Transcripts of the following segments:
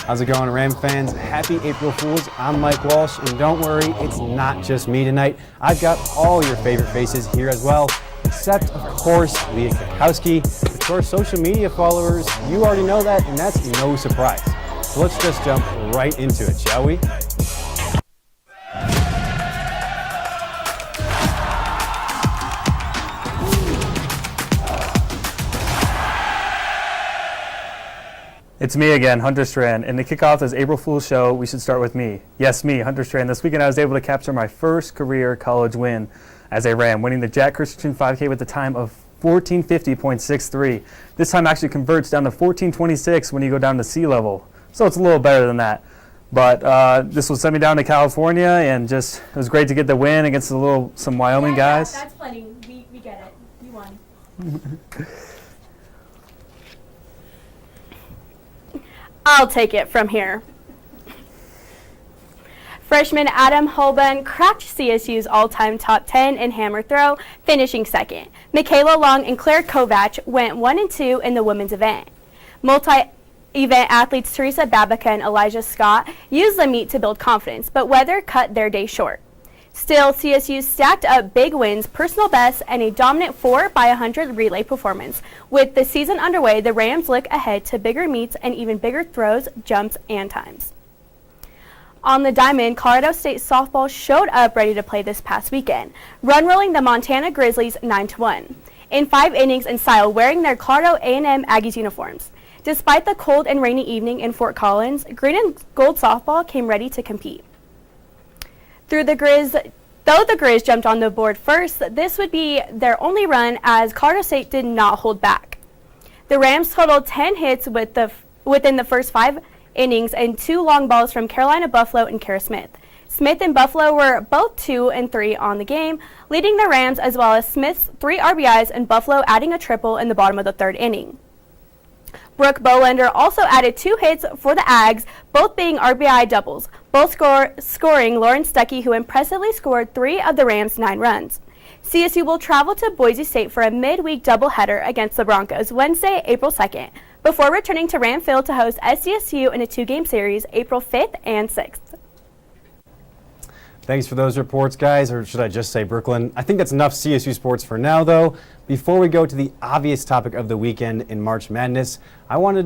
How's it going, Ram fans? Happy April Fools. I'm Mike Walsh, and don't worry, it's not just me tonight. I've got all your favorite faces here as well, except, of course, Leah Kakowski. To our social media followers, you already know that, and that's no surprise. So let's just jump right into it, shall we? It's me again, Hunter Strand, and to kick off this April Fool's show, we should start with me. Yes, me, Hunter Strand. This weekend I was able to capture my first career college win as a Ram, winning the Jack Christiansen 5K with a time of 14:50.63. This time actually converts down to 14:26 when you go down to sea level, so it's a little better than that. But this will send me down to California, and just it was great to get the win against some Wyoming guys. That's plenty. We get it. You won. I'll take it from here. Freshman Adam Holben cracked CSU's all-time top 10 in hammer throw, finishing second. Michaela Long and Claire Kovac went 1 and 2 in the women's event. Multi-event athletes Teresa Babica and Elijah Scott used the meet to build confidence, but weather cut their day short. Still, CSU stacked up big wins, personal bests, and a dominant 4x100 relay performance. With the season underway, the Rams look ahead to bigger meets and even bigger throws, jumps, and times. On the diamond, Colorado State softball showed up ready to play this past weekend, run-rolling the Montana Grizzlies 9-1 in 5 innings in style, wearing their Colorado A&M Aggies uniforms. Despite the cold and rainy evening in Fort Collins, green and gold softball came ready to compete. Though the Grizz jumped on the board first, this would be their only run as Colorado State did not hold back. The Rams totaled 10 hits within the first 5 innings and 2 long balls from Carolina Buffalo and Kara Smith. Smith and Buffalo were both 2 and 3 on the game, leading the Rams, as well as Smith's 3 RBIs and Buffalo adding a triple in the bottom of the 3rd inning. Brooke Bolander also added 2 hits for the Ags, both being RBI doubles, both scoring Lauren Stuckey, who impressively scored 3 of the Rams' 9 runs. CSU will travel to Boise State for a midweek doubleheader against the Broncos Wednesday, April 2nd, before returning to Ram Field to host SDSU in a 2-game series April 5th and 6th. Thanks for those reports, guys, or should I just say Brooklyn? I think that's enough CSU sports for now, though. Before we go to the obvious topic of the weekend in March Madness, I want to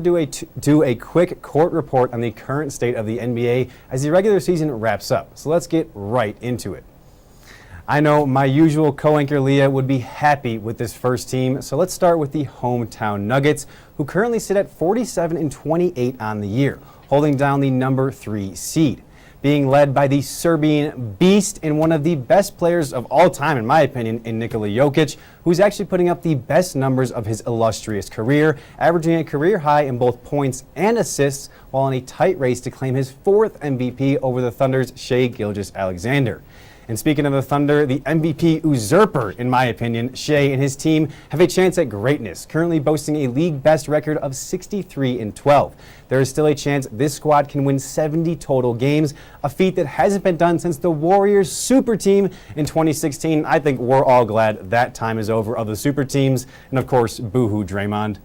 do a quick court report on the current state of the NBA as the regular season wraps up. So let's get right into it. I know my usual co-anchor Leah would be happy with this first team, so let's start with the hometown Nuggets, who currently sit at 47-28 on the year, holding down the number 3 seed. Being led by the Serbian beast and one of the best players of all time, in my opinion, in Nikola Jokic, who's actually putting up the best numbers of his illustrious career, averaging a career high in both points and assists, while in a tight race to claim his 4th MVP over the Thunder's Shai Gilgeous-Alexander. And speaking of the Thunder, the MVP usurper, in my opinion, Shai and his team have a chance at greatness, currently boasting a league best record of 63-12. There is still a chance this squad can win 70 total games, a feat that hasn't been done since the Warriors super team in 2016. I think we're all glad that time is over of the super teams, and of course, boo-hoo Draymond.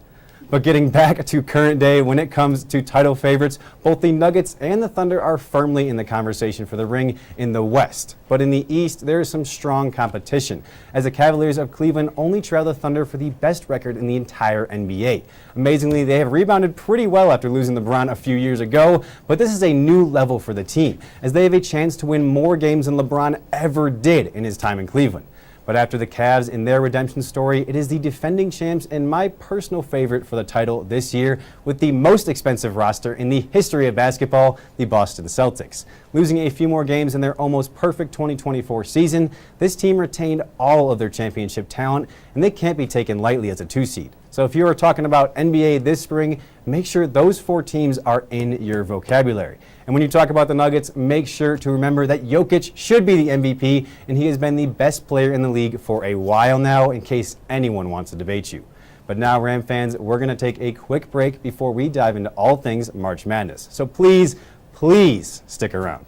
But getting back to current day, when it comes to title favorites, both the Nuggets and the Thunder are firmly in the conversation for the ring in the West. But in the East, there is some strong competition, as the Cavaliers of Cleveland only trail the Thunder for the best record in the entire NBA. Amazingly, they have rebounded pretty well after losing LeBron a few years ago, but this is a new level for the team, as they have a chance to win more games than LeBron ever did in his time in Cleveland. But after the Cavs in their redemption story, it is the defending champs and my personal favorite for the title this year, with the most expensive roster in the history of basketball, the Boston Celtics. Losing a few more games in their almost perfect 2024 season, this team retained all of their championship talent, and they can't be taken lightly as a 2 seed. So if you are talking about NBA this spring, make sure those 4 teams are in your vocabulary. And when you talk about the Nuggets, make sure to remember that Jokic should be the MVP, and he has been the best player in the league for a while now, in case anyone wants to debate you. But now, Ram fans, we're going to take a quick break before we dive into all things March Madness. So please, please stick around.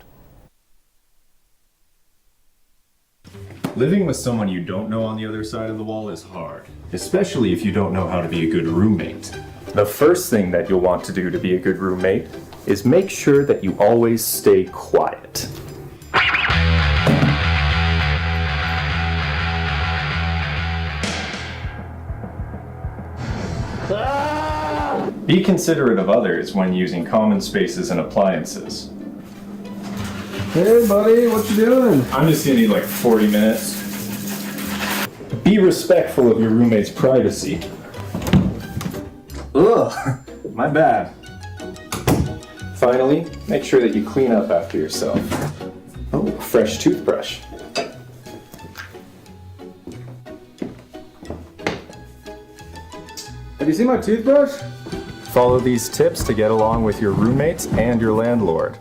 Living with someone you don't know on the other side of the wall is hard, especially if you don't know how to be a good roommate. The first thing that you'll want to do to be a good roommate is make sure that you always stay quiet. Be considerate of others when using common spaces and appliances. Hey buddy, what you doing? I'm just gonna need like 40 minutes. Be respectful of your roommate's privacy. Ugh, my bad. Finally, make sure that you clean up after yourself. Oh, fresh toothbrush. Have you seen my toothbrush? Follow these tips to get along with your roommates and your landlord.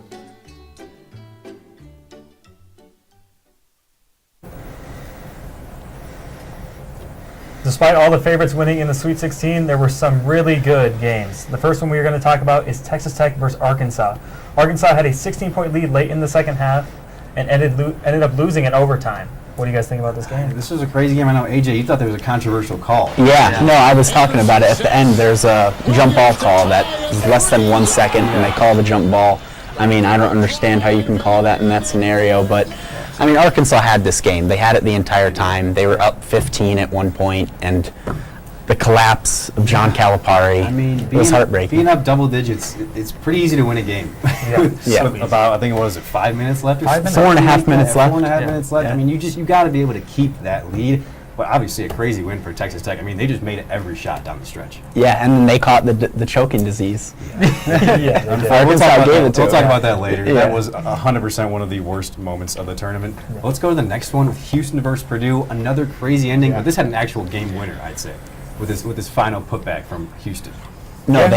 Despite all the favorites winning in the Sweet 16, there were some really good games. The first one we are going to talk about is Texas Tech versus Arkansas. Arkansas had a 16-point lead late in the second half and ended up losing in overtime. What do you guys think about this game? This was a crazy game. I know, AJ, you thought there was a controversial call. Yeah, no, I was talking about it. At the end, there's a jump ball call that is less than 1 second, and they call the jump ball. I mean, I don't understand how you can call that in that scenario, but I mean, Arkansas had this game. They had it the entire time. They were up 15 at one point, and the collapse of John Calipari I mean, was heartbreaking. being up double digits, it's pretty easy to win a game. Yeah. With about, I think, what was it, 5 minutes left? Or 5 minutes. 4.5 minutes left. 4.5 minutes left. Yeah. I mean, you got to be able to keep that lead. But obviously, a crazy win for Texas Tech. I mean, they just made it every shot down the stretch. Yeah, and then they caught the choking disease. Yeah, Arkansas gave it to We'll them. talk about that later. Yeah. That was 100% one of the worst moments of the tournament. Let's go to the next one with Houston versus Purdue. Another crazy ending, but this had an actual game winner, I'd say, with this final putback from Houston. No,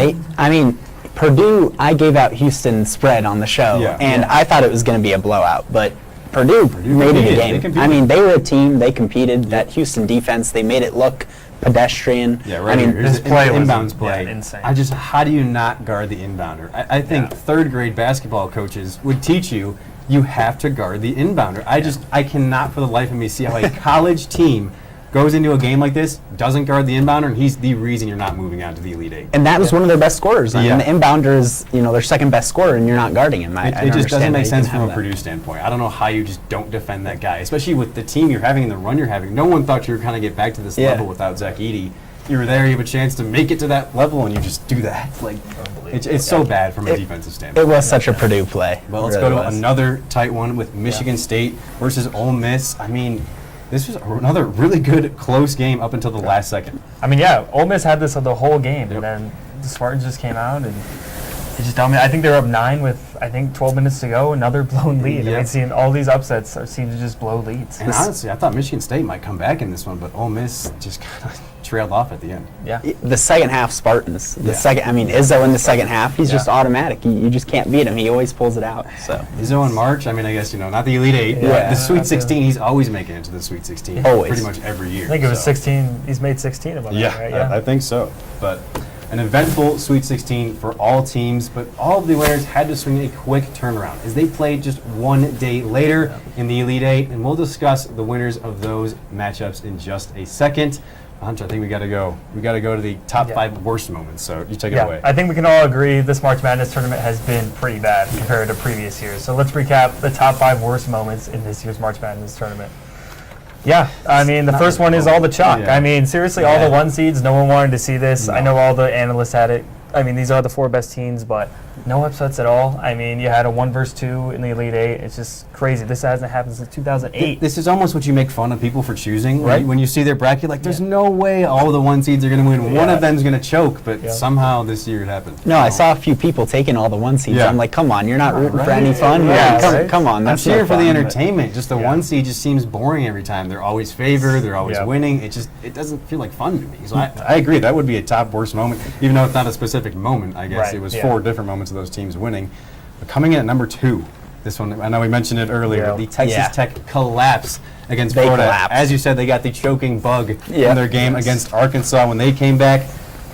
Purdue, I gave out Houston spread on the show, Yeah. and I thought it was going to be a blowout, but Purdue made it a competed. They game. competed. I mean, they were a team, they competed. That Houston defense, they made it look pedestrian. Yeah, right. I mean, here. Here's this the play was inbounds play. insane. How do you not guard the inbounder? I think third grade basketball coaches would teach you have to guard the inbounder. I cannot for the life of me see how a college team goes into a game like this, doesn't guard the inbounder, and he's the reason you're not moving on to the Elite Eight. and that was one of their best scorers. I Yeah. mean, the inbounder is, their second best scorer, and you're not guarding him. I It don't just doesn't understand make how you sense can from have a that. Purdue standpoint. I don't know how you just don't defend that guy, especially with the team you're having and the run you're having. No one thought you were going to get back to this Yeah. level without Zach Edey. You were there, you have a chance to make it to that level, and you just do that. Like, it's so bad from a defensive standpoint. It was such a Purdue play. Well, let's It go really to was. another tight one with Michigan State versus Ole Miss. I mean, this was another really good close game up until the last second. I mean, yeah, Ole Miss had this the whole game, and then the Spartans just came out and they just dominated. I think they were up 9 with 12 minutes to go. Another blown lead. I Yep. mean, seeing all these upsets seem to just blow leads. And honestly, I thought Michigan State might come back in this one, but Ole Miss just kind of trailed off at the end. Yeah. The second half Spartans. Yeah. Izzo in the second half, he's Yeah. just automatic. You just can't beat him. He always pulls it out. So Izzo in March, I mean, I guess, not the Elite Eight, but Yeah. the Sweet 16, he's always making it to the Sweet 16. Always. Pretty much every year. I think it was so. 16. He's made 16 of them, Yeah, right? I think so. But an eventful Sweet 16 for all teams, but all of the winners had to swing a quick turnaround as they played just 1 day later in the Elite Eight, and we'll discuss the winners of those matchups in just a second. Hunter, I think we got to go. We got to go to the top 5 worst moments. So you take it away. I think we can all agree this March Madness tournament has been pretty bad compared to previous years. So let's recap the top 5 worst moments in this year's March Madness tournament. Yeah, I mean, the first one is all the chalk. Yeah. I mean, seriously, all the 1 seeds, no one wanted to see this. I know all the analysts had it. I mean, these are the 4 best teams, but no upsets at all. I mean, you had a 1 versus 2 in the Elite Eight. It's just crazy. This hasn't happened since 2008. This is almost what you make fun of people for choosing, Right. When you see their bracket, like, there's no way all the 1 seeds are going to win. One Yeah. of them's going to choke, but Yeah. somehow this year it happened. no, I saw a few people taking all the 1 seeds. Yeah. I'm like, come on, you're not rooting for Right. any fun. Yeah, Come- right. come on, I'm that's no cheering for the fun, but- entertainment. Just the 1 seed just seems boring every time. They're always favored. They're always Yeah. winning. It doesn't feel like fun to me. So I agree. That would be a top worst moment, even though it's not a specific moment. I guess Right, it was yeah. 4 different moments of those teams winning. But coming in at number 2, this one I know we mentioned it earlier. Yeah. The Texas Yeah. Tech collapse against They Florida. collapsed. As you said, they got the choking bug Yeah. in their game against Arkansas when they came back.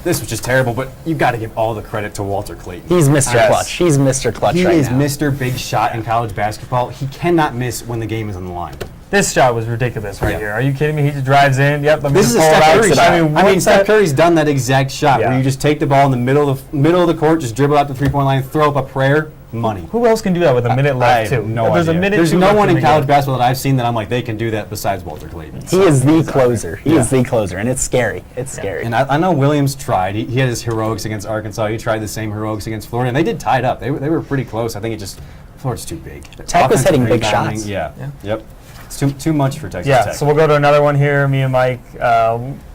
This was just terrible. But you got to give all the credit to Walter Clayton. He's Mr. Yes. Clutch. He's Mr. Clutch He right is now. Mr. Big Shot in college basketball. He cannot miss when the game is on the line. This shot was ridiculous right Yeah. here. Are you kidding me? He just drives in. Yep. Let me This is just a pull it Steph out. Curry shot. I mean, what's Steph that? Curry's done that exact shot Yeah. where you just take the ball in the middle of the court, just dribble out the three-point line, throw up a prayer, money. Who else can do that with a minute I left, have too? no There's idea. a minute. There's two no left one in in the college game. basketball that I've seen that I'm like, they can do that besides Walter Clayton. He is the closer. He Yeah. is the closer, and it's scary. It's scary. And I know Williams tried. He had his heroics against Arkansas. He tried the same heroics against Florida, and they did tie it up. They were pretty close. I think it just Florida's too big. Tech was Offensive hitting big rebounding, shots. Yeah. Yep. It's too much for Texas Yeah, Tech. so we'll go to another one here. Me and Mike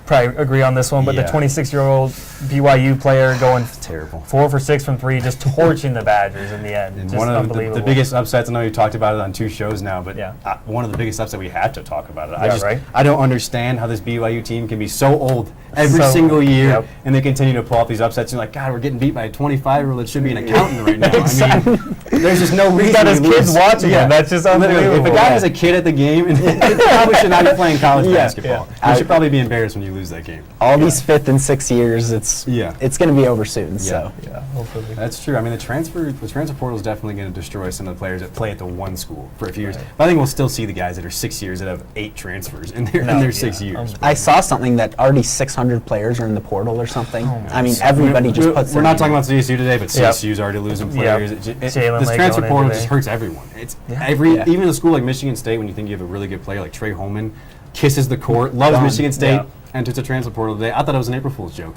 probably agree on this one, but Yeah. the 26-year-old BYU player going terrible. 4 for 6 from 3, just torching the Badgers in the end. And Just one of unbelievable. the biggest upsets, I know you talked about it on 2 shows now, but Yeah. one of the biggest upsets we have to talk about it. Yeah, right? I don't understand how this BYU team can be so old every So- single year, yep. and they continue to pull off these upsets. You're like, God, we're getting beat by a 25-year-old that should be an accountant right now. I mean, there's just no reason. He's got his we kids lose. watching him. That's just Literally, unbelievable. if a guy has a kid at the game, and probably should not be playing college basketball. Yeah. You should probably be embarrassed when you lose that game. All these 5th and 6th years, it's Yeah. going to be over soon. So Yeah, hopefully. That's true. I mean, the transfer portal is definitely going to destroy some of the players that play at the one school for a few years. But I think we'll still see the guys that are 6 years that have 8 transfers in their 6 years. I saw something that already 600 players are in the portal or something. I mean, everybody just puts. We're their not talking name about CSU today, but Yep. CSU's already losing Yep. players. Jalen This Lake transfer going in portal today. just hurts everyone. It's Yeah. even a school like Michigan State, when you think you have a really good player like Trey Holman, kisses the court, loves Done. Michigan State, Yeah. enters the transfer portal today. I thought it was an April Fool's joke.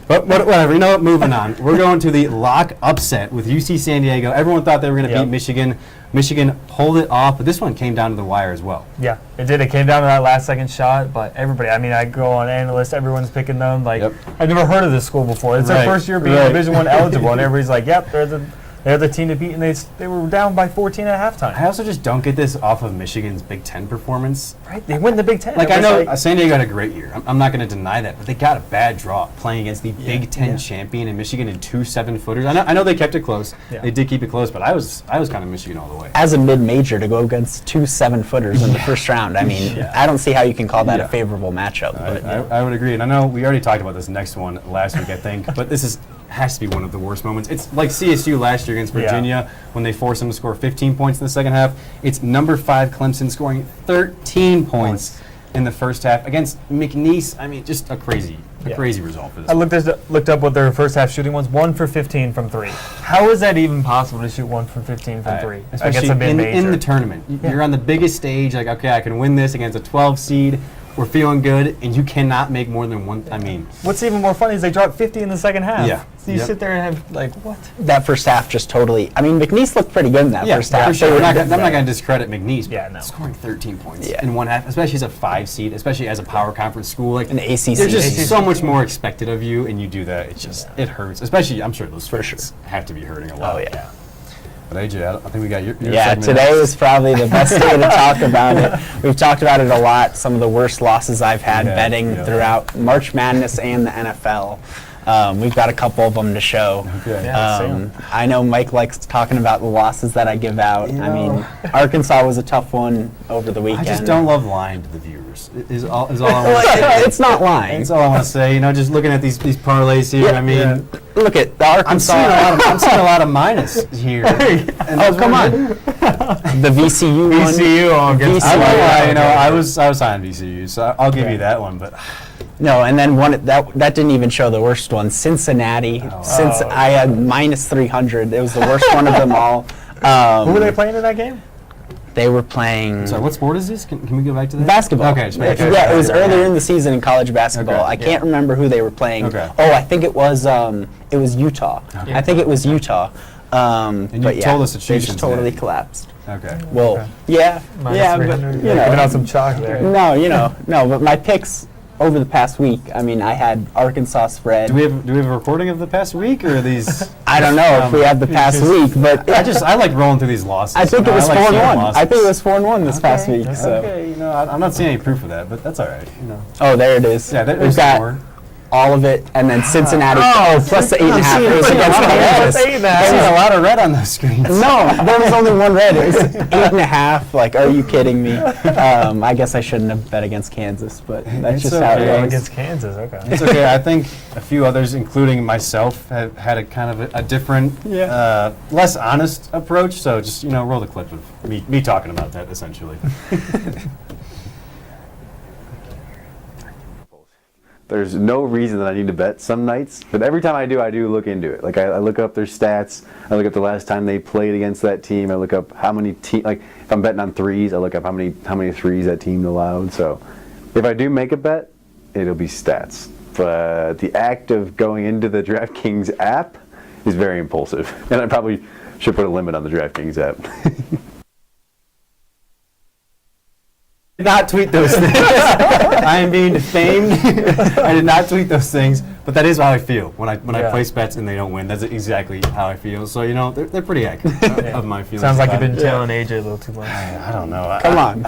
But whatever, you know what, moving on. We're going to the lock upset with UC San Diego. Everyone thought they were going to Yep. beat Michigan. Michigan pulled it off, but this one came down to the wire as well. Yeah, it did. It came down to that last-second shot, but everybody, I mean, I go on analysts, everyone's picking them. Like, Yep. I've never heard of this school before. It's their Right, first year being right. Division I eligible, and everybody's like, yep, they're the team to beat, and they were down by 14 at halftime. I also just don't get this off of Michigan's Big Ten performance. Right? They win the Big Ten. Like, It I was know San Diego had a great year. I'm not going to deny that, but they got a bad draw playing against the Big Ten champion in Michigan and 2 7-footers. I know they kept it close. Yeah. They did keep it close, but I was kind of Michigan all the way. As a mid-major to go against 2 7-footers in the first round, I mean, I don't see how you can call that Yeah. a favorable matchup. But I would agree, and I know we already talked about this next one last week, I think, but this has to be one of the worst moments. It's like CSU last year against Virginia when they forced them to score 15 points in the second half. It's number 5 Clemson scoring 13 points in the first half against McNeese. I mean, just a crazy result for this. I looked up what their first half shooting was. 1 for 15 from 3. How is that even possible to shoot 1 for 15 from 3 Especially against a mid-major? in the tournament. You're on the biggest stage, like, okay, I can win this against a 12 seed. We're feeling good, and you cannot make more than one. I mean, What's even more funny is they dropped 50 in the second half. Yeah. So you Yep. sit there and have, like, what? that first half just totally. I mean, McNeese looked pretty good in that first half. for sure. They were- I'm not going to discredit McNeese, but Yeah, no. scoring 13 points Yeah. in one half, especially as a 5 seed, especially as a power conference school, like An ACC. there's just ACC. so much more expected of you, and you do that. It just it hurts. Especially, I'm sure those For fans have to be hurting a lot. Oh yeah. But AJ, I think we got your Yeah, segment today next. is probably the best day to talk about it. We've talked about it a lot. Some of the worst losses I've had Yeah, betting yeah. throughout March Madness and the NFL. We've got a couple of them to show. Okay. Yeah. Same. I know Mike likes talking about the losses that I give out. You I know. mean, Arkansas was a tough one over the I weekend. just don't love lying to the viewers. Is all I want Well, to say. it's not lying. That's all I want to say. You know, just looking at these parlays here. Yeah. I mean, Look at the I'm seeing Arkansas. a lot of minus here. And Oh, come on. The VCU one. VCU all against I VCU. won't lie, you know, I was high on VCU, so I'll give you that one. But No, and then one that didn't even show the worst one. Cincinnati. Since I had minus 300, it was the worst one of them all. Who were they playing in that game? They were playing sorry, what sport is this? Can we go back to that? basketball. Okay, just make sure. Yeah, it was Okay. earlier in the season in college basketball. Okay. I can't remember who they were playing. Okay. Oh, I think it was Utah. Okay. I think it was Utah. And you but yeah, told us they situations just totally then. collapsed. Okay. Well, Okay. yeah, Minus yeah, but 300. you Giving know, out some chalk there. no, but my picks over the past week. I mean, I had Arkansas spread. Do we have a recording of the past week, or are these? I don't know if we have the past week, but I like rolling through these losses. I think you it know, was I like 4-1. seeing losses. I think it was 4-1 this past week. That's So. okay, you know, I'm not seeing any proof of that, but that's all right. You know. Oh, there it is. Yeah, We've there's got more. all of it, and then Cincinnati, plus the 8.5. It was against Kansas. I see a lot of red on those screens. No, there was only one red. It was 8.5. Like, are you kidding me? I guess I shouldn't have bet against Kansas, but that's just how it Oh, goes. against Kansas, okay. It's okay. I think a few others, including myself, have had a kind of a different, less honest approach. So just, roll the clip of me talking about that, essentially. There's no reason that I need to bet some nights, but every time I do look into it. Like I look up their stats, I look up the last time they played against that team, I look up how many like if I'm betting on threes, I look up how many threes that team allowed. So if I do make a bet, it'll be stats. But the act of going into the DraftKings app is very impulsive, and I probably should put a limit on the DraftKings app. Not tweet those things. I am being defamed. I did not tweet those things, but that is how I feel when I place bets and they don't win. That's exactly how I feel. So they're pretty accurate of my feelings. Sounds like you've about been it. tailing AJ a little too much. I don't know. Come on.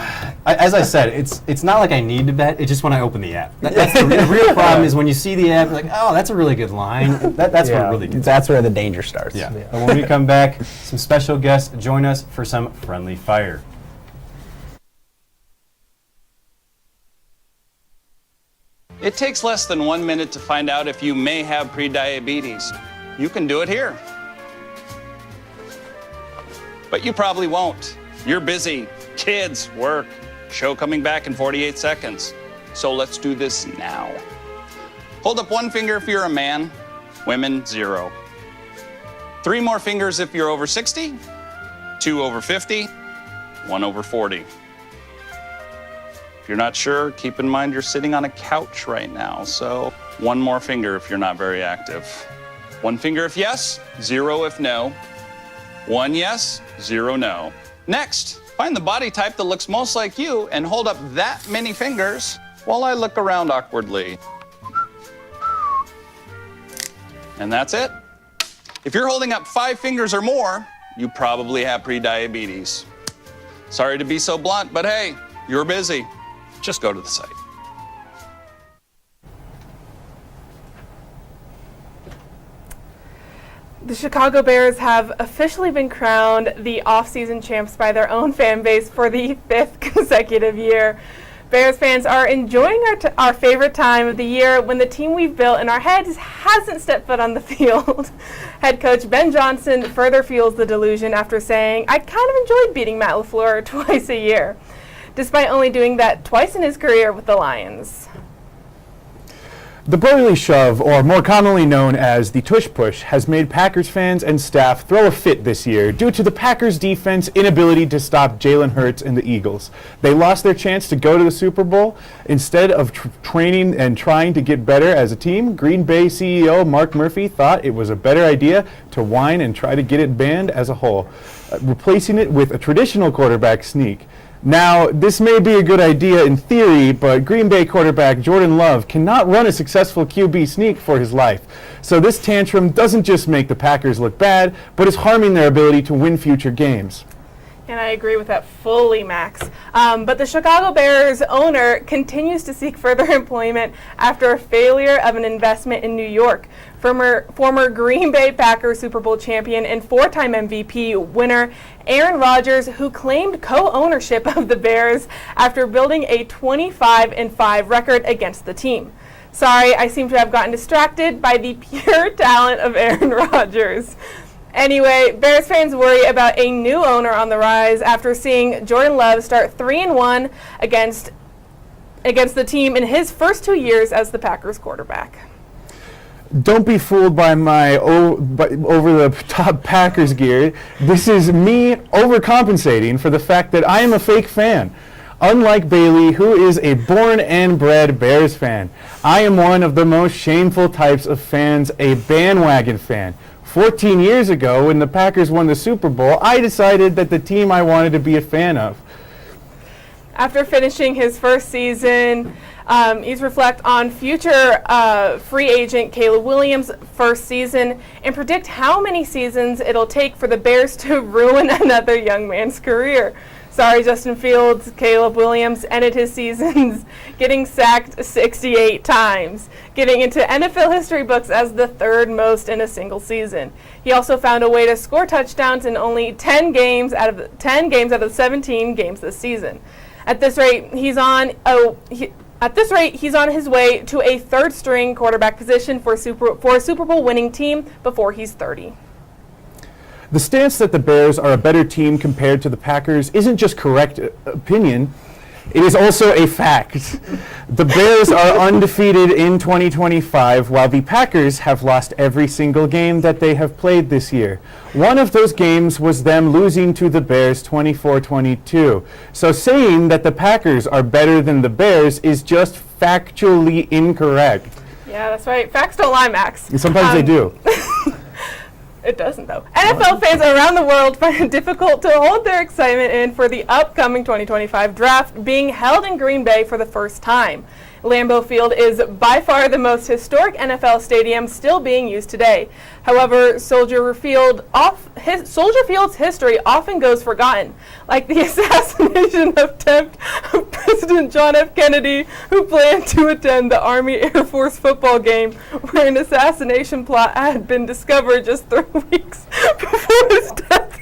As I said, it's not like I need to bet. It's just when I open the app. That's the real problem is when you see the app, you're like, oh, that's a really good line. That's what really gets. That's where the danger starts. Yeah. But when we come back, some special guests join us for some friendly fire. It takes less than 1 minute to find out if you may have prediabetes. You can do it here. But you probably won't. You're busy. Kids, work, show coming back in 48 seconds. So let's do this now. Hold up one finger if you're a man, women, 0. 3 more fingers if you're over 60, 2 over 50, 1 over 40. If you're not sure, keep in mind you're sitting on a couch right now, so 1 more finger if you're not very active. 1 finger if yes, 0 if no. 1 yes, 0 no. Next, find the body type that looks most like you and hold up that many fingers while I look around awkwardly. And that's it. If you're holding up 5 fingers or more, you probably have prediabetes. Sorry to be so blunt, but hey, you're busy. Just go to the site. The Chicago Bears have officially been crowned the off-season champs by their own fan base for the 5th consecutive year. Bears fans are enjoying our favorite time of the year when the team we've built in our heads hasn't stepped foot on the field. Head coach Ben Johnson further fuels the delusion after saying, "I kind of enjoyed beating Matt LaFleur twice a year," despite only doing that twice in his career with the Lions. The Burley Shove, or more commonly known as the Tush Push, has made Packers fans and staff throw a fit this year due to the Packers' defense inability to stop Jalen Hurts and the Eagles. They lost their chance to go to the Super Bowl. Instead of training and trying to get better as a team, Green Bay CEO Mark Murphy thought it was a better idea to whine and try to get it banned as a whole, replacing it with a traditional quarterback sneak. Now, this may be a good idea in theory, but Green Bay quarterback Jordan Love cannot run a successful QB sneak for his life. So this tantrum doesn't just make the Packers look bad, but is harming their ability to win future games. And I agree with that fully, Max. But the Chicago Bears owner continues to seek further employment after a failure of an investment in New York. Former Green Bay Packers Super Bowl champion and 4-time MVP winner Aaron Rodgers, who claimed co-ownership of the Bears after building a 25-5 record against the team. Sorry, I seem to have gotten distracted by the pure talent of Aaron Rodgers. Anyway, Bears fans worry about a new owner on the rise after seeing Jordan Love start 3-1 against the team in his first 2 years as the Packers quarterback. Don't be fooled by my over-the-top Packers gear. This is me overcompensating for the fact that I am a fake fan. Unlike Bailey, who is a born and bred Bears fan, I am one of the most shameful types of fans, a bandwagon fan. 14 years ago, when the Packers won the Super Bowl, I decided that the team I wanted to be a fan of. After finishing his first season, he's reflect on future free agent Caleb Williams' first season and predict how many seasons it'll take for the Bears to ruin another young man's career. Sorry, Justin Fields. Caleb Williams ended his seasons getting sacked 68 times, getting into NFL history books as the third most in a single season. He also found a way to score touchdowns in only 10 games out of the 17 games this season. At this rate, he's on his way to a third-string quarterback position for a Super Bowl winning team before he's 30. The stance that the Bears are a better team compared to the Packers isn't just correct opinion, it is also a fact. The Bears are undefeated in 2025, while the Packers have lost every single game that they have played this year. One of those games was them losing to the Bears 24-22. So saying that the Packers are better than the Bears is just factually incorrect. Yeah, that's right. Facts don't lie, Max. And sometimes they do. It doesn't, though. NFL fans around the world find it difficult to hold their excitement in for the upcoming 2025 draft being held in Green Bay for the first time. Lambeau Field is by far the most historic NFL stadium still being used today. However, Soldier Field's history often goes forgotten, like the assassination attempt of President John F. Kennedy, who planned to attend the Army Air Force football game, where an assassination plot had been discovered just 3 weeks before his death.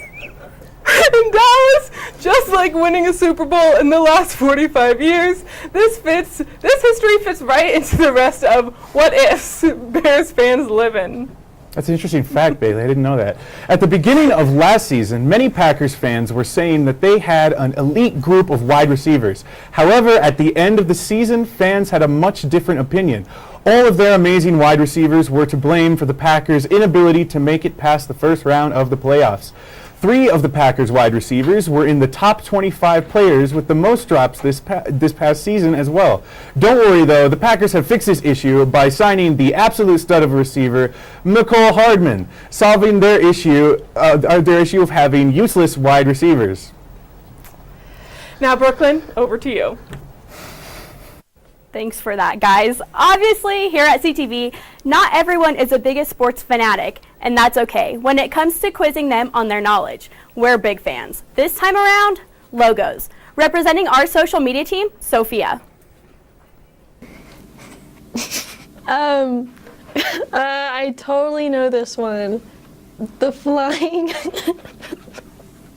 In Dallas, just like winning a Super Bowl in the last 45 years, this history fits right into the rest of what ifs Bears fans live in. That's an interesting fact, Bailey. I didn't know that. At the beginning of last season, many Packers fans were saying that they had an elite group of wide receivers. However, at the end of the season, fans had a much different opinion. All of their amazing wide receivers were to blame for the Packers' inability to make it past the first round of the playoffs. 3 of the Packers wide receivers were in the top 25 players with the most drops this past season as well. Don't worry though, the Packers have fixed this issue by signing the absolute stud of a receiver, Mecole Hardman, solving their issue of having useless wide receivers. Now, Brooklyn, over to you. Thanks for that, guys. Obviously, here at CTV, not everyone is the biggest sports fanatic, and that's okay. When it comes to quizzing them on their knowledge, we're big fans. This time around, logos. Representing our social media team, Sophia. I totally know this one. The flying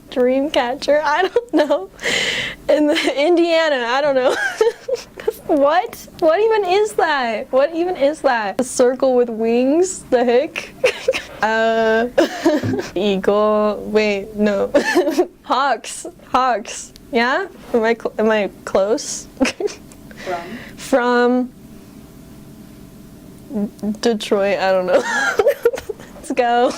dream catcher, I don't know. In Indiana, I don't know. What? What even is that? What even is that? A circle with wings? The heck? Eagle. Wait, no. Hawks. Hawks. Yeah? Am I close? From Detroit. I don't know. Let's go.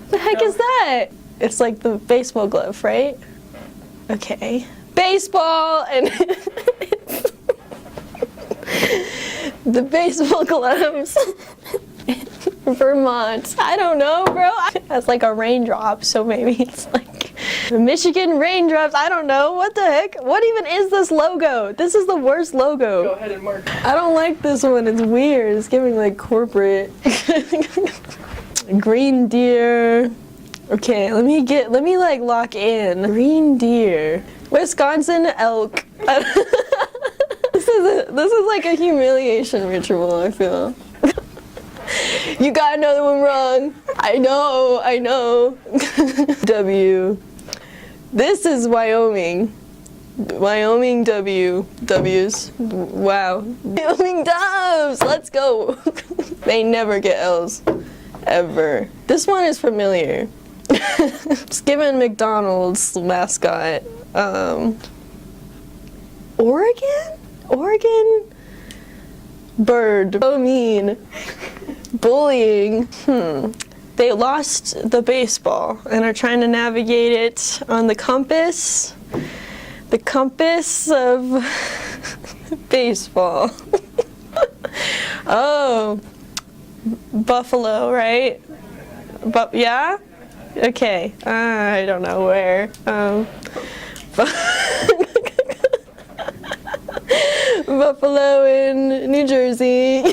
The heck is that? It's like the baseball glove, right? Okay. Baseball and the baseball gloves in Vermont. I don't know, bro. That's like a raindrop, so maybe it's like the Michigan raindrops. I don't know. What the heck? What even is this logo? This is the worst logo. Go ahead and mark. I don't like this one. It's weird. It's giving like corporate. Green deer. Okay, let me like lock in. Green deer. Wisconsin elk. This is like a humiliation ritual, I feel. You got another one wrong. I know. W. This is Wyoming. Wyoming W's. Wow. Wyoming Doves! Let's go. They never get L's. Ever. This one is familiar. It's given McDonald's mascot. Oregon? Bird. So mean. Bullying. They lost the baseball and are trying to navigate it on the compass. The compass of baseball. Oh. Buffalo, right? Yeah? Okay. I don't know where. Buffalo in New Jersey.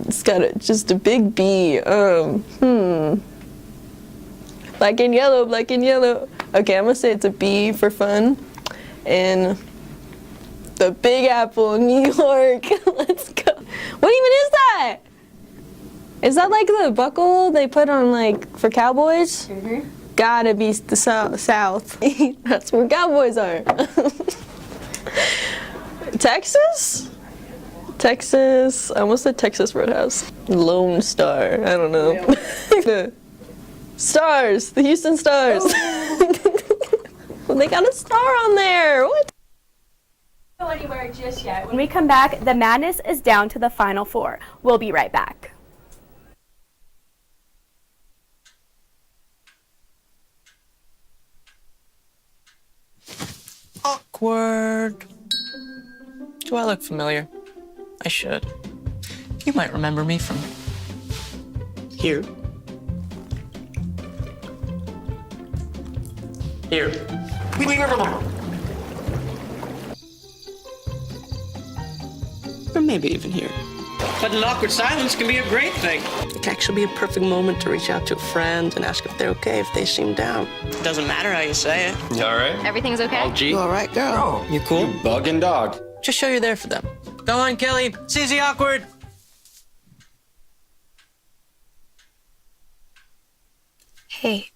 It's got just a big B. Black and yellow, black and yellow. Okay, I'm gonna say it's a B for fun. And the Big Apple, New York. Let's go. What even is that? Is that like the buckle they put on like for cowboys? Mm-hmm. Gotta be the South. That's where cowboys are. Texas? Texas. I almost said Texas Roadhouse. Lone Star. I don't know. The Stars. The Houston Stars. Well, they got a star on there. What? Don't go anywhere just yet. When we come back, the madness is down to the Final Four. We'll be right back. Awkward. Do I look familiar? I should. You might remember me from here. Here. Or maybe even here. But an awkward silence can be a great thing. It can actually be a perfect moment to reach out to a friend and ask if they're okay, if they seem down. It doesn't matter how you say it. You all right? Everything's okay? Oh, gee. You all right, girl? Oh, you cool? You bug and dog. Just show you're there for them. Go on, Kelly. Seize the awkward. Hey,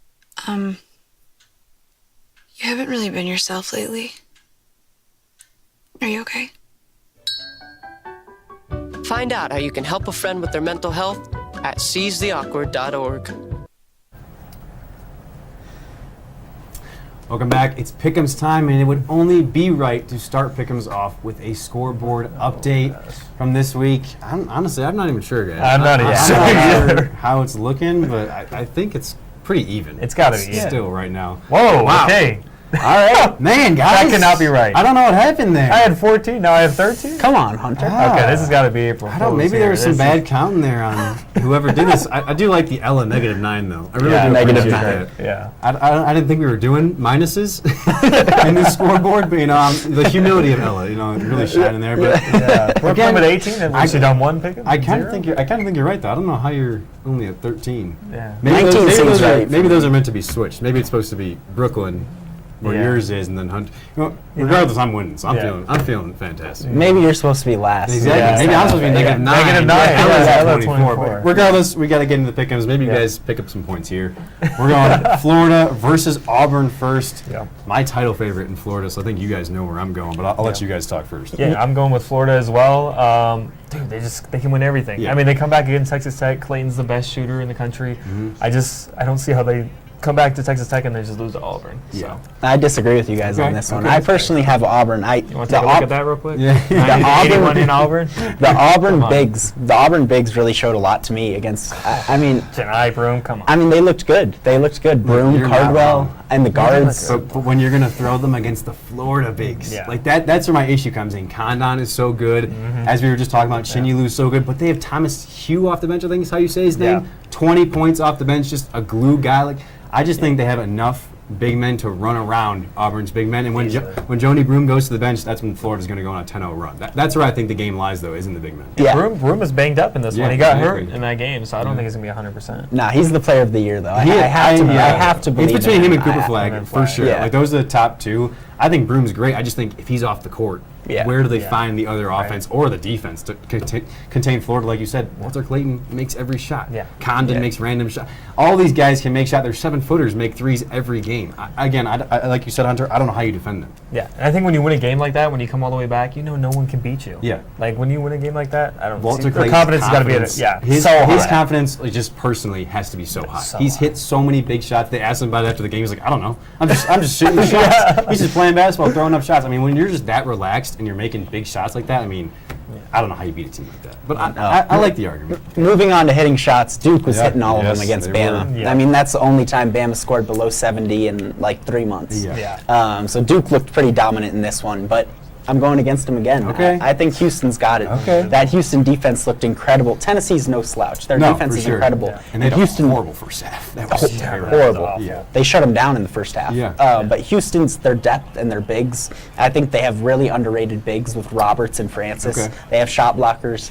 you haven't really been yourself lately. Are you okay? Find out how you can help a friend with their mental health at seizetheawkward.org. Welcome back. It's Pick'em's time, and it would only be right to start Pick'em's off with a scoreboard update from this week. Honestly, I'm not even sure, guys. I'm not sure how it's looking, but I think it's pretty even. It's got to be still right now. Whoa, Wow. okay. All right, man, guys. That cannot be right. I don't know what happened there. I had 14, now I have 13? Come on, Hunter. Okay, this has got to be April I don't. Fool's Maybe here. there was some This bad counting there on whoever did this. I do like the Ella -9 though. I really Yeah, do. negative appreciate 9. that. Yeah. I didn't think we were doing minuses in this scoreboard, but the humility of Ella, really shining there. But Yeah. We're Again, from at 18, and we've done one pick 'em? I kind Zero? of think you're right though. I don't know how you're only at 13. Yeah. Maybe 19 seems right. Maybe those are meant to be switched. Maybe it's supposed to be Brooklyn, where Yeah. yours is, and then Hunt. Regardless, I'm winning, so Yeah. I'm feeling fantastic. Maybe you're supposed to be last. Exactly. Yeah. Maybe I'm supposed to be Yeah. -9. Negative 9. Yeah, Yeah, Ella's at Ella's 24. 24. But regardless, we got to get into the pick-ems. Maybe you Yeah. guys pick up some points here. We're going Florida versus Auburn first. Yeah. My title favorite in Florida, so I think you guys know where I'm going, but I'll let you guys talk first. Yeah, I'm going with Florida as well. Dude, they can win everything. Yeah. I mean, they come back against Texas Tech. Clayton's the best shooter in the country. I don't see how they come back to Texas Tech and they just lose to Auburn. Yeah. So. I disagree with you guys on this one. I personally have Auburn. You want to take a look at that real quick? Yeah. Anyone in Auburn? The Auburn bigs really showed a lot to me against. I mean, Janai Broom, come on. I mean, they looked good. Broom, You're not Cardwell, wrong. and the guards. But when you're going to throw them against the Florida bigs, Yeah. like that's where my issue comes in. Condon is so good. As we were just talking about, Shinyulu is so good, but they have Thomas Hugh off the bench, I think is how you say his name. Yeah. 20 points off the bench, just a glue guy. I just think they have enough big men to run around Auburn's big men. And when Joni Broom goes to the bench, that's when Florida's going to go on a 10-0 run. That's where I think the game lies, though, is in the big men. Yeah. Broom is banged up in this Yeah, one. He got exactly. hurt in that game, so I don't think he's going to be 100%. Nah, he's the player of the year, though. I have to believe it's between him and I Cooper have- Flag, and for Flag. sure. Yeah. Like, those are the top two. I think Broom's great. I just think if he's off the court, Yeah. where do they Yeah. find the other offense or the defense to contain Florida? Like you said, Walter Clayton makes every shot. Yeah. Condon makes random shots. All these guys can make shots. Their 7-footers make threes every game. I like you said, Hunter, I don't know how you defend them. Yeah, and I think when you win a game like that, when you come all the way back, no one can beat you. Yeah. Like when you win a game like that, I don't know. Walter Their Clayton's confidence has got to be his high. confidence, like, just personally, has to be so high. So He's high. hit so many big shots. They asked him about it after the game. He's like, I don't know. I'm just shooting the shots. He's just playing basketball, throwing up shots. I mean, when you're just that relaxed and you're making big shots like that, I mean, I don't know how you beat a team like that. But I like the argument. Moving on to hitting shots, Duke was hitting all of them Yes, against they Bama. were. Yeah. I mean, that's the only time Bama scored below 70 in like 3 months. Yeah. So Duke looked pretty dominant in this one, but I'm going against them again. Okay. I think Houston's got it. Okay. That Houston defense looked incredible. Tennessee's no slouch. Their defense for is sure. incredible. Yeah. And they had Houston a horrible first half. That was terrible. horrible. Yeah. They shut them down in the first half. Yeah. But Houston's, their depth and their bigs, I think they have really underrated bigs with Roberts and Francis. Okay. They have shot blockers.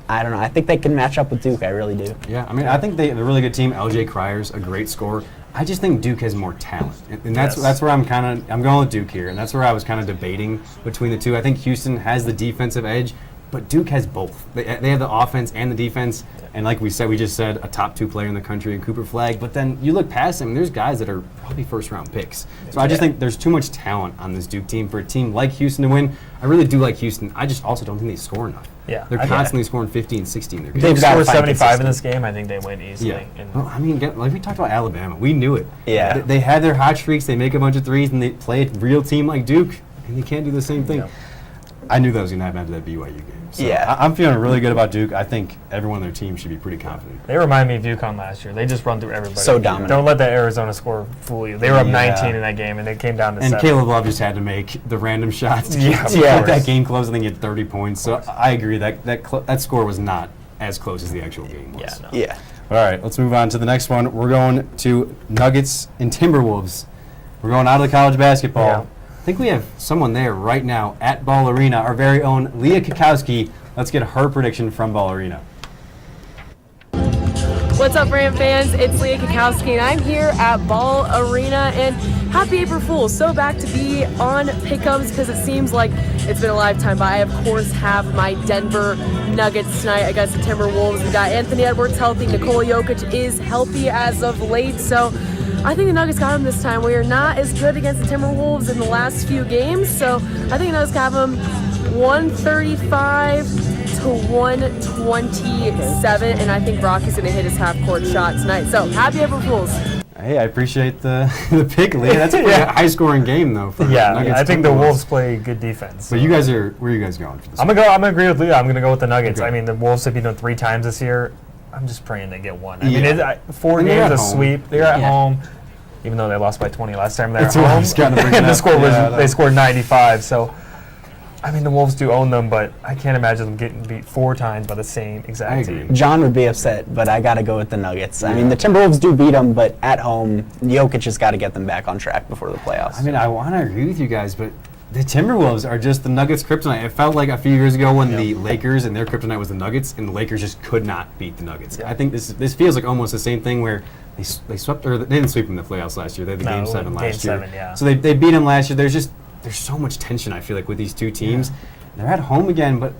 I don't know. I think they can match up with Duke. I really do. Yeah, I mean, I think they're a really good team. LJ Cryer's a great scorer. I just think Duke has more talent, and that's where I'm going with Duke here, and that's where I was kind of debating between the two. I think Houston has the defensive edge, but Duke has both. They have the offense and the defense, and like we just said, a top 2 player in the country in Cooper Flagg. But then you look past them, and there's guys that are probably first-round picks. So I just think there's too much talent on this Duke team for a team like Houston to win. I really do like Houston. I just also don't think they score enough. Yeah, they're constantly scoring 50 and 60 in their games. They've scored 75 in this game. I think they win easily. Yeah. Well, I mean, like we talked about Alabama, we knew it. Yeah. They had their hot streaks. They make a bunch of threes, and they play a real team like Duke, and they can't do the same thing. Yeah. I knew that was going to happen after that BYU game. So Yeah. I'm feeling really good about Duke. I think everyone on their team should be pretty confident. They remind me of UConn last year. They just run through everybody. So dominant. Don't let that Arizona score fool you. They were up 19 in that game, and it came down to 7. And Caleb Love just had to make the random shots to Yeah, keep of course. that game close and then get 30 points. So I agree that score was not as close as the actual game was. Yeah, no. Yeah. All right, let's move on to the next one. We're going to Nuggets and Timberwolves. We're going out of the college basketball. Yeah. I think we have someone there right now at Ball Arena, our very own Leah Kikowski. Let's get her prediction from Ball Arena. What's up, Ram fans? It's Leah Kikowski, and I'm here at Ball Arena, and happy April Fool's. So back to be on Pick'ems because it seems like it's been a lifetime, but I, of course, have my Denver Nuggets tonight against the Timberwolves. We got Anthony Edwards healthy. Nikola Jokic is healthy as of late, so I think the Nuggets got him this time. We are not as good against the Timberwolves in the last few games, so I think the Nuggets got him 135 to 127, and I think Brock is going to hit his half-court shot tonight. So, happy April Fools. Hey, I appreciate the pick, Leah. That's a pretty high-scoring game, though. For Nuggets I think the Timberwolves. Wolves play good defense. But you guys where are you guys going for this? I'm gonna agree with Leah. I'm gonna go with the Nuggets. Okay. I mean, the Wolves have beaten them 3 times this year. I'm just praying they get one. I mean, Yeah. 4 And they're games at a home. sweep. They're at Yeah. home, even though they lost by 20 last time they were That's at what I home. was gonna bring it And the up. score was Yeah, they scored 95. So, I mean, the Wolves do own them, but I can't imagine them getting beat 4 times by the same exact agree. team. John would be upset, but I got to go with the Nuggets. I mean, the Timberwolves do beat them, but at home, Jokic has got to get them back on track before the playoffs. I mean, I want to agree with you guys, but the Timberwolves are just the Nuggets' kryptonite. It felt like a few years ago when the Lakers and their kryptonite was the Nuggets, and the Lakers just could not beat the Nuggets. I think this feels like almost the same thing where they swept, or they didn't sweep in the playoffs last year. They had the Game 7 last year. Game 7, yeah. So they beat them last year. There's so much tension, I feel like, with these two teams. They're at home again, but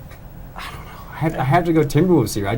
I don't know. I have to go Timberwolves here. I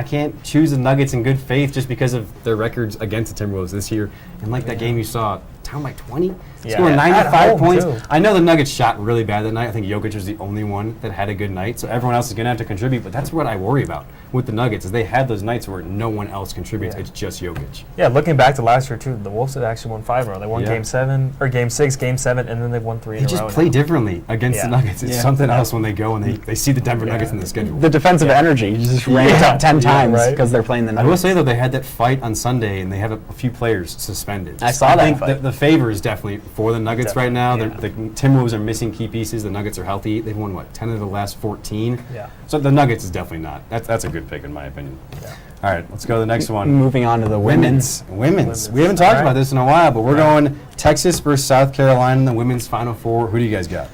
can't choose the Nuggets in good faith just because of their records against the Timberwolves this year. And like that game you saw, down by 20, scoring 95 points. Too. I know the Nuggets shot really bad that night. I think Jokic was the only one that had a good night, so everyone else is going to have to contribute. But that's what I worry about with the Nuggets is they have those nights where no one else contributes. It's just Jokic. Yeah, looking back to last year too, the Wolves had actually won 5 in a row. They won Yeah. Game 7 or Game 6, Game 7, and then they won 3 in They a row. just play now. differently against the Yeah. Nuggets. It's something else when they go and they see the Denver Nuggets in the schedule. The defensive energy just ranked up 10 times because they're playing the I Nuggets. will say, though, they had that fight on Sunday, and they have a few players suspended. I saw I that think fight. the favor is definitely for the Nuggets right now. The Timberwolves are missing key pieces. The Nuggets are healthy. They've won, 10 of the last 14? Yeah. So the Nuggets is definitely not. That's a good pick, in my opinion. Yeah. All right, let's go to the next one. Moving on to the women's. Women's. We haven't talked about this in a while, but we're going Texas versus South Carolina in the women's Final Four. Who do you guys got?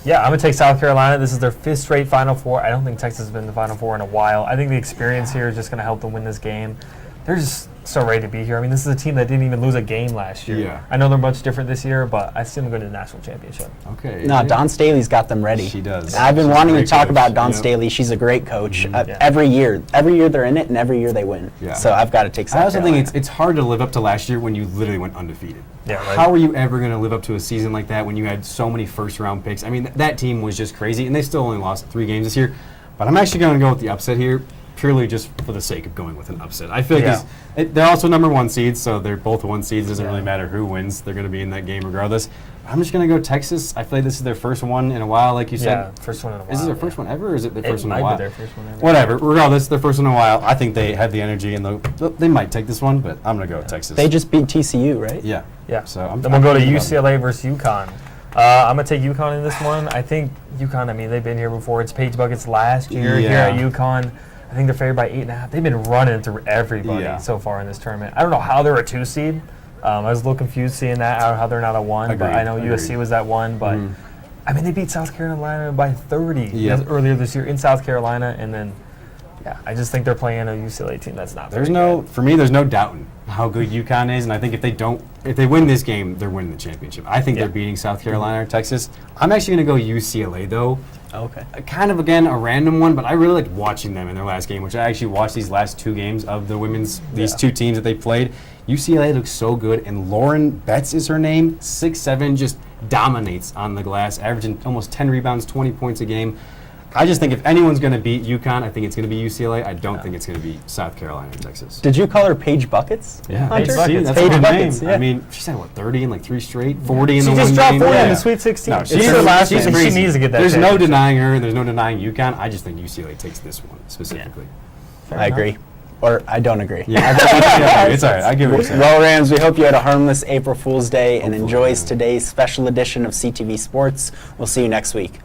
Yeah, I'm going to take South Carolina. This is their 5th straight Final Four. I don't think Texas has been in the Final Four in a while. I think the experience here is just going to help them win this game. They're just so ready to be here. I mean, this is a team that didn't even lose a game last year. Yeah. I know they're much different this year, but I see them going to the national championship. Okay. No, Dawn Staley's got them ready. She does. I've been She's a wanting to great talk coach. about Dawn Yep. Staley. She's a great coach. Yeah. Every year they're in it, and every year they win. Yeah. So I've got to take South I also Carolina. think it's hard to live up to last year when you literally went undefeated. Yeah, right. How are you ever going to live up to a season like that when you had so many first-round picks? I mean, that team was just crazy, and they still only lost 3 games this year. But I'm actually going to go with the upset here, purely just for the sake of going with an upset. I feel like they're also number 1 seeds, so they're both 1 seeds. Doesn't really matter who wins. They're going to be in that game regardless. I'm just going to go Texas. I feel like this is their first one in a while, like you said. Yeah, first one in a while. Is it their first one ever, or is it their first one in a might while? be their first one ever. Whatever. Regardless, their first one in a while. I think they have the energy, and they might take this one, but I'm going to go with Texas. They just beat TCU, right? Yeah. Yeah. So then we'll go to UCLA versus UConn. I'm going to take UConn in this one. I think UConn, they've been here before. It's Paige Buckets last year here at UConn. I think they're favored by 8.5. They've been running through everybody so far in this tournament. I don't know how they're a 2 seed. I was a little confused seeing that, how they're not a 1. But I know USC was that 1. But, they beat South Carolina by 30 earlier this year in South Carolina. And then, Yeah, I just think they're playing a UCLA team that's not. There's no doubting how good UConn is, and I think if they win this game, they're winning the championship. I think they're beating South Carolina or Texas. I'm actually going to go UCLA though. Okay. Kind of again a random one, but I really liked watching them in their last game, which I actually watched these last 2 games of the women's these 2 teams that they played. UCLA looks so good, and Lauren Betts is her name. 6'7", just dominates on the glass, averaging almost 10 rebounds, 20 points a game. I just think if anyone's going to beat UConn, I think it's going to be UCLA. I don't think it's going to be South Carolina or Texas. Did you call her Paige Buckets? Yeah, Hunter? that's Paige her Buckets. name. Yeah. I mean, she's had, 30 in 3 straight? 40 in the one She game? just dropped 40 in Yeah. the Sweet 16. No, It's her last name. She crazy. needs to get that There's no championship. denying her, and there's no denying UConn. I just think UCLA takes this one specifically. I agree. Or I don't agree. Yeah, it's all right. I give it a shot. Well, Rams, we hope you had a harmless April Fool's Day and enjoys today's special edition of CTV Sports. We'll see you next week.